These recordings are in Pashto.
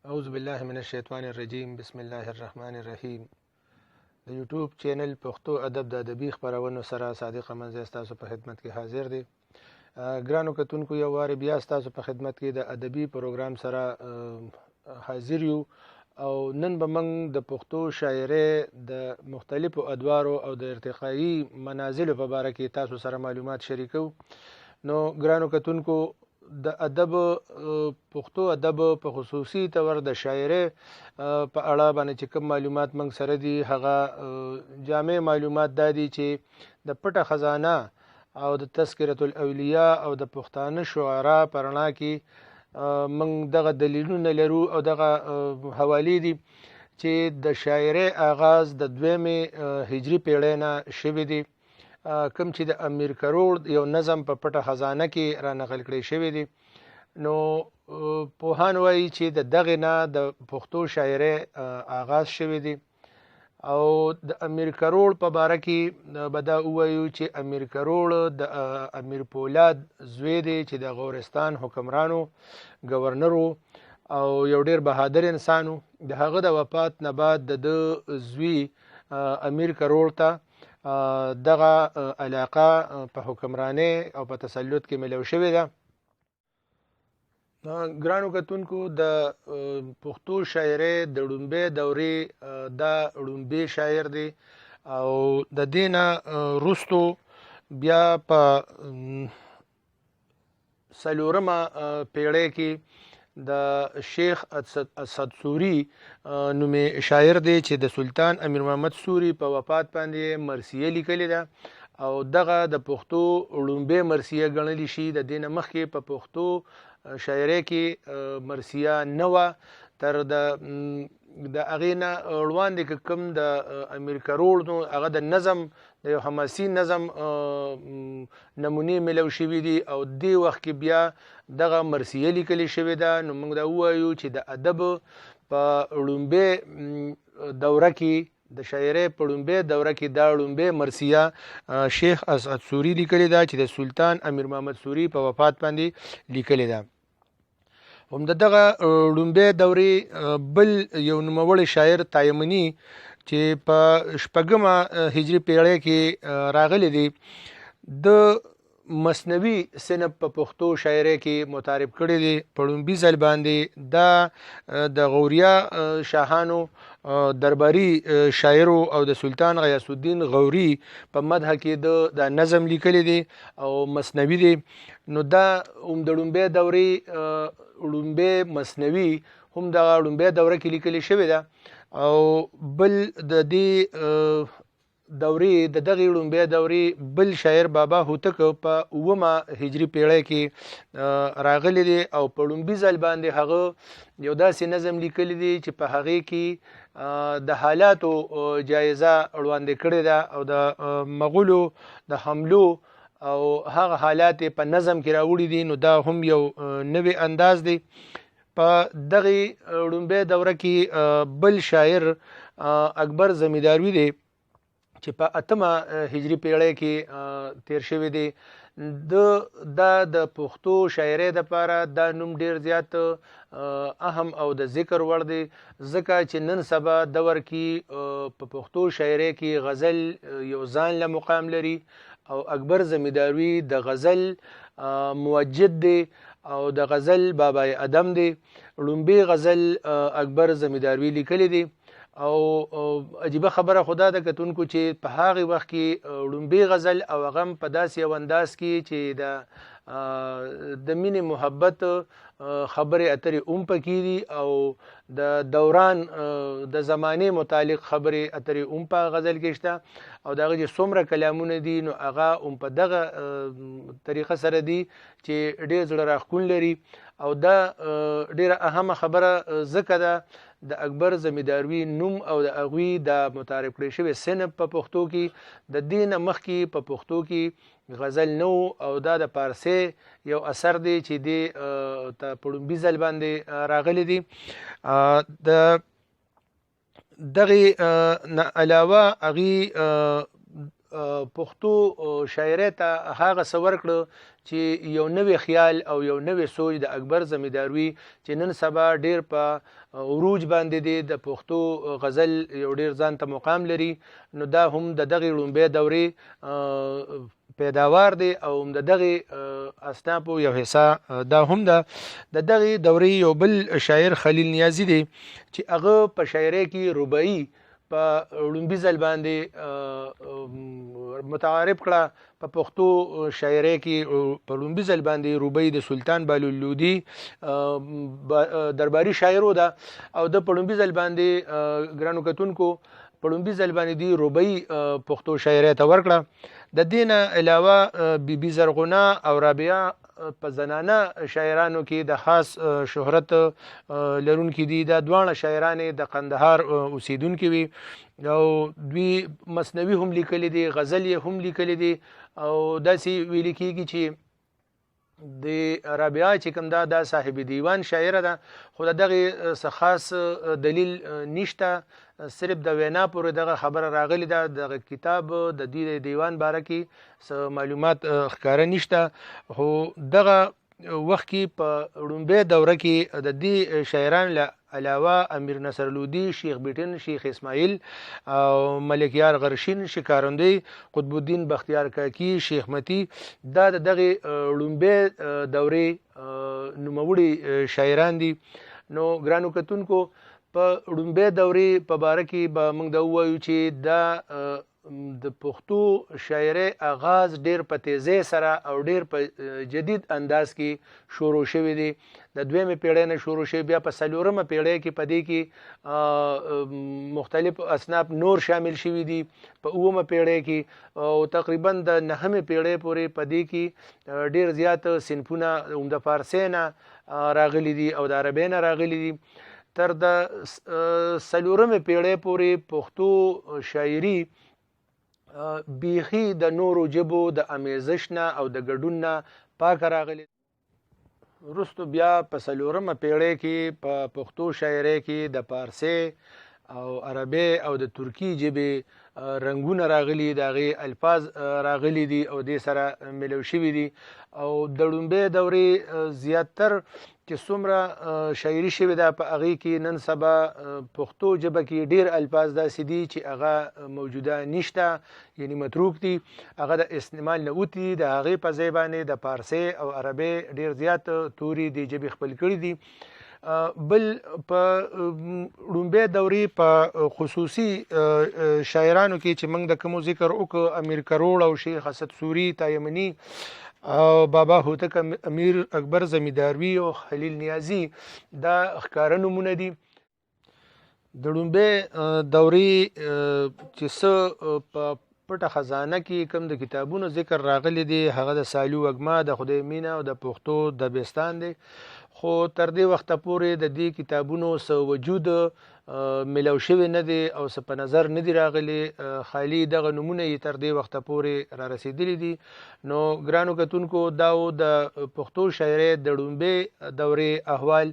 اعوذ بالله من الشیطان الرجیم بسم الله الرحمن الرحیم د یوټیوب چینل پښتو ادب د ادبي خپرونو سره صادق منځ تاسو په خدمت کې حاضر دی. ګرانو کتونکو یو وار بیا تاسو په خدمت کې د ادبي پروګرام سره حاضر یو او نن به موږ د پښتو شاعرۍ د مختلفو ادوارو او د ارتقایي منازلو په اړه کې تاسو سره معلومات شریکو. نو ګرانو کتونکو د ادب پښتو ادب په خصوصي تور د شاعرۍ په اړه باندې چې کوم معلومات موږ سره دي هغه جامع معلومات دا دي چې د پټه خزانه او د تذکرة الاولیاء او د پښتانه شعرا په رڼا کې موږ دغه دلیلونه لرو او دغه حوالې دي چې د شاعرۍ آغاز د 2مې هجري پیړۍ نه شوی دی، کوم چې د امیر کروړ یو نظم په پټه خزانه کې را نقل کړی شوی دی. نو پوهان وایي چې د دغې نه د پښتو شاعرۍ آغاز شوی دی او د امیر کروړ په باره کې به دا ووایو چې امیر کروړ د امیر پولاد زوی دی چې د غورستان حکمرانو گورنرو او یو ډیر بهادر انسانو. د هغه د وفات نه بعد د زوی امیر کروړ ته دغه علاقه په حکمرانۍ او په تسلط کې ملو شوې ده. ګرانو کتونکو د پښتو شاعرۍ د ړومبۍ دورې دا ړومبۍ شاعر دی او د دې نه وروستو بیا په 4مه پیړۍ کې د شیخ اسد سوري نومې شاعر دی چې د سلطان امیر محمد سوري په وفات باندې مرثیه لیکلې ده او دغه د پښتو ړومبۍ مرثیه ګڼلی شي. د دې نه مخکې په پښتو شاعرۍ کې مرثیه نه وه. تر د هغې نه وړاندې که کوم د امیر کروړ نو هغه د نظم د یو حماسي نظم نمونې ملو شوي دي او دې وخت کې بیا دغه مرثیه لیکلې شوې ده. نو موږ دا ووایو چې د ادب په ړومبۍ دوره کې د شاعرۍ په ړومبۍ دوره کې دا ړومبۍ مرثیه شیخ اسد سوري لیکلې ده چې د سلطان امیر محمد سوري په وفات باندې لیکلې ده. هم دغه ړومبۍ دورې بل یو نوموړی شاعر تایمني چې په 6مه هجري پیړۍ کې راغلی دی، د مثنوي صنف په پښتو شاعرۍ کې متعارف کړی دی. په ړومبي ځل باندې دا د غوریا شاهانو درباري شاعرو او د سلطان غیاث الدین غوري په مدح کې د نظم لیکلی دی او مثنوي دی. نو دا هم د ړومبۍ دورې ړومبۍ مثنوي هم د ړومبۍ دوره کې لیکلی شوې ده او بل د دې دورې د دغې ړومبۍ دورې بل شاعر بابا هوتک په 9مه هجري پیړۍ کې راغلی دی او په ړومبي ځل باندې هغه یو داسې نظم لیکلی دی چې په هغې کې د حالاتو جایزه وړاندې کړې ده او د مغولو د حملو او هغه حالات په نظم کې راوړي دي. نو دا هم یو نوی انداز دی. په دغې ړومبۍ دوره کې بل شاعر اکبر زمیداروي دی چې په 8مه هجري پیړۍ کې تیر شوی دی. دا د پښتو شاعرۍ دپاره دا نوم ډیر زیات اهم او د ذکر وړ دی ځکه چې نن سبا دور کې په پښتو شاعرۍ کې غزل یو ځان له مقام لري او اکبر زمیداروي د غزل موجد دی او د غزل بابای ادم دی. ړومبۍ غزل اکبر زمیداروي لیکلی دی او عجیبه خبره خدا ده کتونکو چې په هغې وخت کې ړومبۍ غزل او هغه هم په داسې یو انداز کې چې د مینې محبت خبرې اترې هم پکې دي او د دوران د زمانې متعلق خبرې اترې هم په غزل کې شته او د هغه چې څومره کلامونه دي نو هغه هم په دغه طریقه سره دي چې ډېر زړه راښکون لري او دا ډېره اهمه خبره ځکه ده د اکبر زمیداروي نوم او د هغوی د متعارف کړی شوی صنف په پښتو کې د دې نه مخکې په پښتو کې غزل نه او دا د پارسي یو اثر دی چې دی په ړومبي ځل باندې راغلی دی. د دغې نه علاوه هغې پښتو شاعرۍ ته هغه څه ورکړه چې یو نوی خیال او یو نوی سوچ د اکبر زمیداروي چې نن سبا ډیر په عروج باندې دی، د پښتو غزل یو ډیر ځان ته مقام لري. نو دا هم د دغې لومبۍ دورې پیداوار دی او د دغې اصنافو یو حصه دا هم ده. د دغې دورې یو بل شاعر خلیل نیازي دی چې هغه په شاعرۍ کې رباعي په لومبي ځل باندې متعارف کړه. په پښتو شاعرۍ کې په لومبي ځل باندې رباعي د سلطان بهلول لودي درباري شاعر ده او د په لومبي ځل باندې ګرانو کتونکو په لومبي ځل باندې دی رباعي پښتو شاعرۍ ته ورکړه. د دې نه علاوه بي زرغونه او رابعه په زنانه شاعرانو کې د خاص شهرت لرونکي دي. دا دواړه شاعرانې د قندهار اوسیدونکي وي او دوی مثنوي هم لیکلي دي، غزل یې هم لیکلي دي او داسې ویل کېږي چې د رابعه چې کوم دا صاحب دیوان شاعره ده، خو د دغې څه خاص دلیل نشته، صرف د وینا پورې دغه خبره راغلی ده. دغه کتاب د دوی د دیوان باره کې څه معلومات ښکاره نشته. خو دغه وخت کې په لومبۍ دوره کې د دې شاعرانو له علاوه امیر نصر لودي، شیخ بیټن، شیخ اسماعیل او ملکیار غرشین، شکارندوی، قطب الدین بختیار کاکی، شیخ متی، دا د دغې لومبۍ دورې نوموړي شاعران دي. نو ګرانو کتونکو په لومبۍ دورې په باره کې به موږ دا ووایو چې دا د پښتو شاعرۍ آغاز ډیر په تیزۍ سره او ډیر په جدید انداز کې شروع شوی دی. د دویمې پیړۍ نه شروع شوی، بیا په څلورمه پیړۍ کې په دې کې مختلف اصناف نور شامل شوي دي په اوومه پیړۍ کې، او تقریبا د نهمې پیړۍ پورې په دې کې ډیر زیات صنفونه هم د فارسۍ نه راغلي دي او د عربۍ نه راغلي دي. تر د څلورمې پیړۍ پورې پښتو شاعري بیخي د نورو ژبو د امیزش نه او د ګډون نه پاکه راغلې. وروستو بیا په څلورمه پیړۍ کې په پښتو شاعرۍ کې د فارسۍ او عربۍ او د ترکي ژبې رنګونه راغلي، د هغې الفاظ راغلي دي او دې سره ملو شوي دي. او د لومبۍ دورې زیاتر چې څومره شاعري شوې ده په هغې کې نن سبا پښتو ژبه کې ډېر الفاظ داسې دي چې هغه موجوده نشته، یعنی متروک دي، هغه د استعمال نه اوتي. د هغې په ځای باندې د فارسۍ او عربۍ ډېر زیات توري د ژبې خپل کړي دي. بل په لومبۍ دورې په خصوصي شاعرانو کې چې موږ د کومو ذکر وکړو، امیر کروړ او شیخ اسد سوري تایمني او بابا هوتک، امیر اکبر زمیداروي او خلیل نیازي، دا ښکاره نومونه دي. د لومبۍ دورې چې څه په پټه خزانه کې کوم د کتابونو ذکر راغلی دی، هغه د سالو وږمه، د خدای مینه او د پښتو دبستان دی. خو تر دې وخته پورې د دې کتابونو څه وجود ملو شوی نه دی او څه په نظر نه دی راغلی، خالي دغه نومونه یې تر دې وخته پورې را رسېدلي دي. نو ګرانو کتونکو دا د پښتو شاعرۍ د لومبۍ دورې احوال.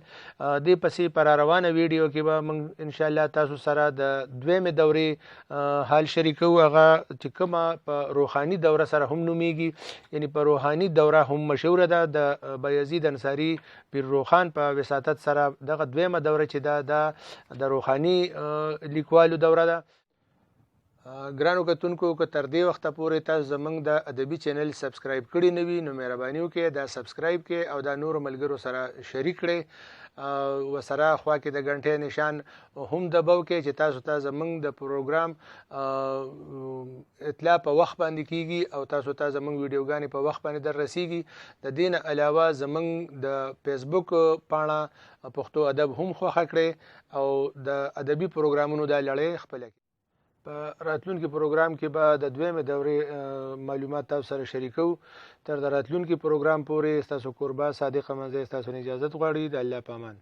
دې پسې په را روانه ویډیو کې به موږ انشاءالله تاسو سره د دویمې دورې حال شریکو، هغه چې کومه په روحاني دوره سره هم نومیږي، یعنی په روحاني دوره هم مشهوره ده، د بایزید انصاري پیر روخان په وساطت سره دغه دویمه دوره چې دا د روحاني لیکوالو دوره ده. ګرانو کتونکو که تر دې وخته پورې تاسو زموږ د ادبي چینل سبسکرایب کړي نه وي نو مهرباني وکړئ دا سبسکرایب کړئ او دا نورو ملګرو سره شریک کړئ، ورسره خوا کې د غنټې نشان هم دباو کړئ چې تاسو ته زموږ د پروګرام اطلاع په وخت باندې کیږي او تاسو ته زموږ ویډیوګانې په وخت باندې در رسیږي. د دې نه علاوه زموږ د فیسبوک پاڼه پښتو ادب هم خوښه کړئ او د ادبي پروګرامونو دا لړۍ خپله کړئ. په راتلونکي پروګرام کې به د دویمې دورې معلومات تاسو سره شریکو. تر د راتلونکي پروګرام پورې ستاسو کوربه صادق منځی ستاسو نه اجازت غواړي. د الله په امان.